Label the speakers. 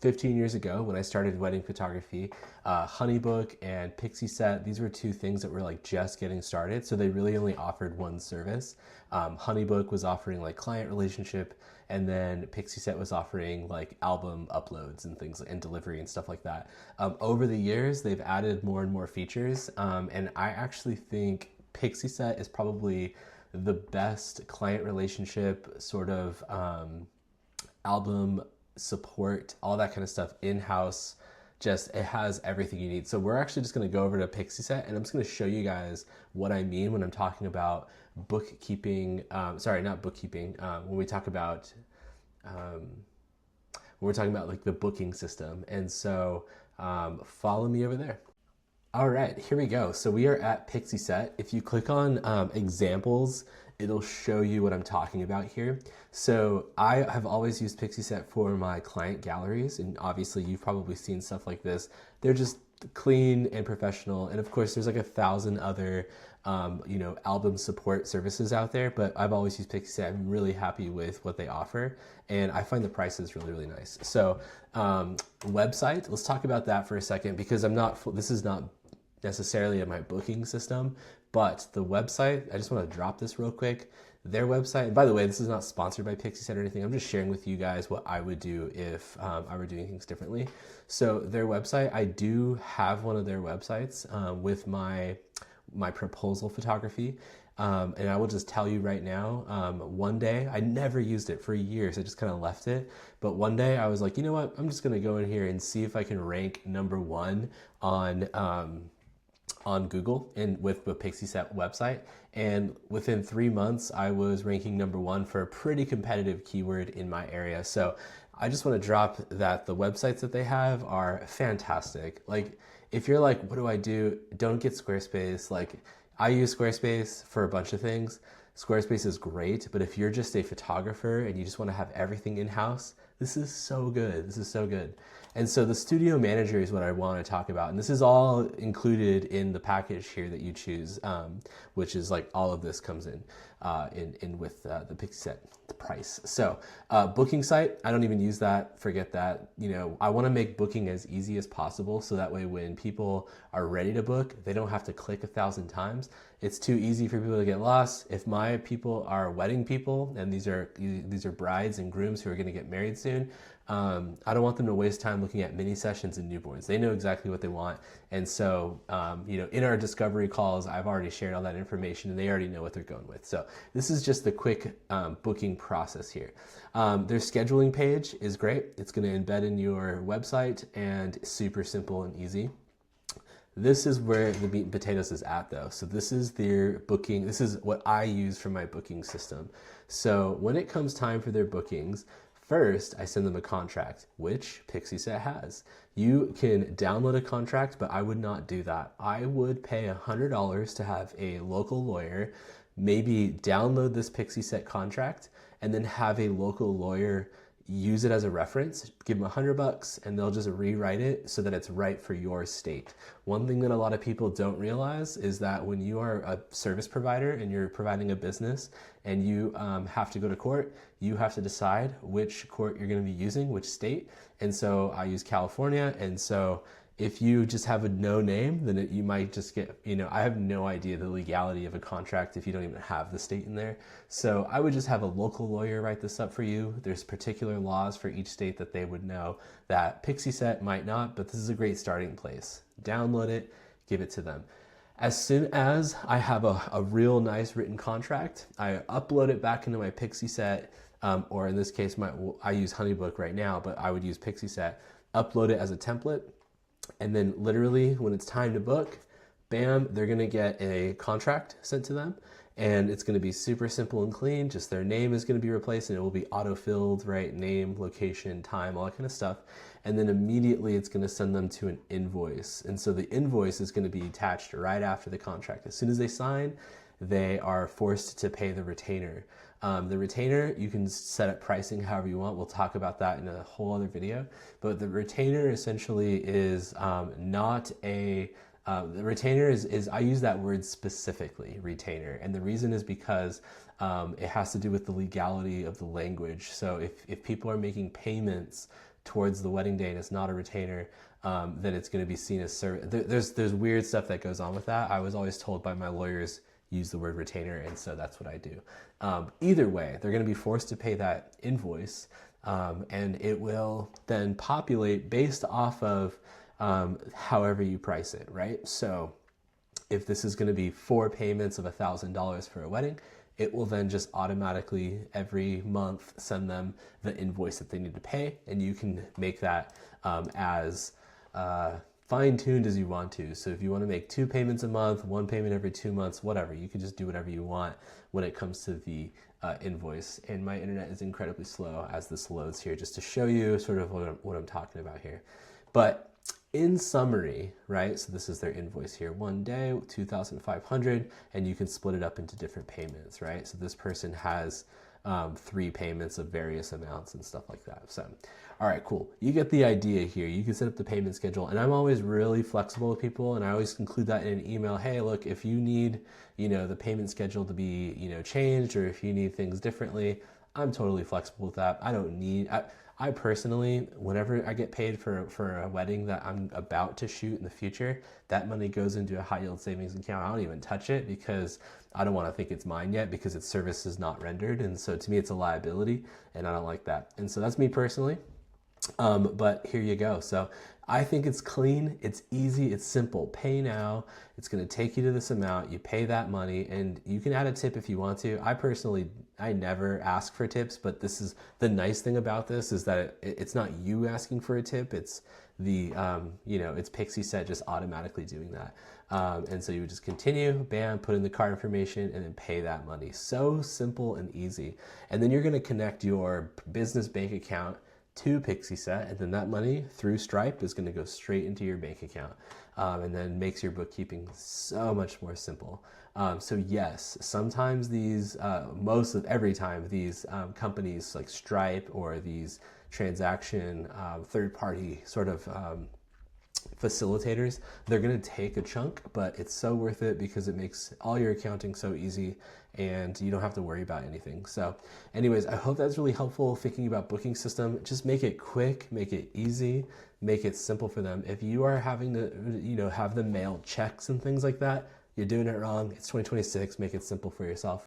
Speaker 1: 15 years ago when I started wedding photography, Honeybook and Pixieset, these were two things that were like just getting started. So they really only offered one service. Honeybook was offering like client relationship, and then Pixieset was offering like album uploads and things and delivery and stuff like that. Over the years, they've added more and more features, and I actually think Pixieset is probably the best client relationship sort of album support, all that kind of stuff in-house. Just it has everything you need. So we're actually just going to go over to Pixieset, and I'm just going to show you guys what I mean when I'm talking about bookkeeping. Sorry, not bookkeeping. When we talk about when we're talking about like the booking system. And so follow me over there. All right, here we go. So we are at Pixieset. If you click on examples, it'll show you what I'm talking about here. So I have always used Pixieset for my client galleries, and obviously you've probably seen stuff like this. They're just clean and professional, and of course there's like 1,000 other album support services out there, but I've always used Pixieset. I'm really happy with what they offer, and I find the prices really, really nice. So website, let's talk about that for a second, because this is not necessarily in my booking system, but the website, I just want to drop this real quick. Their website, and by the way, this is not sponsored by Pixieset or anything. I'm just sharing with you guys what I would do if I were doing things differently. So their website, I do have one of their websites with my proposal photography. And I will just tell you right now, one day, I never used it for years. I just kind of left it. But one day I was like, you know what? I'm just going to go in here and see if I can rank #1 on Google and with the Pixieset website. And within 3 months, I was ranking #1 for a pretty competitive keyword in my area. So I just want to drop that the websites that they have are fantastic. Like, if you're like, what do I do? Don't get Squarespace. Like, I use Squarespace for a bunch of things. Squarespace is great, but if you're just a photographer and you just want to have everything in-house, this is so good. This is so good. And so the Studio Manager is what I want to talk about. And this is all included in the package here that you choose, which is like all of this comes in with the Pixieset price. So booking site, I don't even use that. Forget that. I want to make booking as easy as possible, so that way when people are ready to book, they don't have to click 1,000 times. It's too easy for people to get lost. If my people are wedding people, and these are brides and grooms who are going to get married soon, I don't want them to waste time looking at mini sessions and newborns. They know exactly what they want. And so, in our discovery calls, I've already shared all that information, and they already know what they're going with. So this is just the quick booking process here. Their scheduling page is great. It's going to embed in your website, and super simple and easy. This is where the meat and potatoes is at, though. So this is their booking. This is what I use for my booking system. So when it comes time for their bookings, first, I send them a contract, which Pixieset has. You can download a contract, but I would not do that. I would pay $100 to have a local lawyer maybe download this Pixieset contract, and then have a local lawyer use it as a reference, give them $100, and they'll just rewrite it so that it's right for your state. One thing that a lot of people don't realize is that when you are a service provider and you're providing a business and you have to go to court, you have to decide which court you're going to be using, which state. And so I use California, and so if you just have a no name, then you might just get, I have no idea the legality of a contract if you don't even have the state in there. So I would just have a local lawyer write this up for you. There's particular laws for each state that they would know that Pixieset might not, but this is a great starting place. Download it, give it to them. As soon as I have a real nice written contract, I upload it back into my Pixieset, or in this case, I use Honeybook right now, but I would use Pixieset, upload it as a template. And then literally when it's time to book, bam, they're going to get a contract sent to them, and it's going to be super simple and clean. Just their name is going to be replaced, and it will be auto-filled, right? Name, location, time, all that kind of stuff. And then immediately it's going to send them to an invoice. And so the invoice is going to be attached right after the contract. As soon as they sign, they are forced to pay the retainer. The retainer, you can set up pricing however you want. We'll talk about that in a whole other video. But the retainer essentially is the retainer is, I use that word specifically, retainer. And the reason is because it has to do with the legality of the language. So if people are making payments towards the wedding day and it's not a retainer, then it's going to be seen as service. There's weird stuff that goes on with that. I was always told by my lawyers, use the word retainer, and so that's what I do. Either way, they're going to be forced to pay that invoice, and it will then populate based off of however you price it, right? So if this is going to be 4 payments of $1,000 for a wedding, it will then just automatically every month send them the invoice that they need to pay, and you can make that as fine-tuned as you want to. So if you want to make 2 payments a month, 1 payment every 2 months, whatever, you can just do whatever you want when it comes to the invoice. And my internet is incredibly slow as this loads here, just to show you sort of what I'm talking about here. But in summary, right, so this is their invoice here, 1 day, 2,500, and you can split it up into different payments, right? So this person has 3 payments of various amounts and stuff like that. So, all right, cool. You get the idea here. You can set up the payment schedule, and I'm always really flexible with people, and I always include that in an email. Hey, look, if you need, the payment schedule to be, changed, or if you need things differently, I'm totally flexible with that. I personally, whenever I get paid for a wedding that I'm about to shoot in the future, that money goes into a high yield savings account. I don't even touch it because I don't want to think it's mine yet because its service is not rendered. And so to me, it's a liability, and I don't like that. And so that's me personally. But here you go. So I think it's clean, it's easy, it's simple. Pay now. It's going to take you to this amount. You pay that money, and you can add a tip if you want to. I never ask for tips, but this is the nice thing about this is that it's not you asking for a tip. It's it's Pixieset just automatically doing that. And so you would just continue, bam, put in the card information, and then pay that money. So simple and easy. And then you're going to connect your business bank account to Pixieset, and then that money through Stripe is going to go straight into your bank account, and then makes your bookkeeping so much more simple. So yes, sometimes most of every time these companies like Stripe or these transaction third-party sort of facilitators, they're going to take a chunk, but it's so worth it because it makes all your accounting so easy and you don't have to worry about anything. So anyways, I hope that's really helpful thinking about booking system. Just make it quick, make it easy, make it simple for them. If you are having to, have them mail checks and things like that, you're doing it wrong. It's 2026, make it simple for yourself.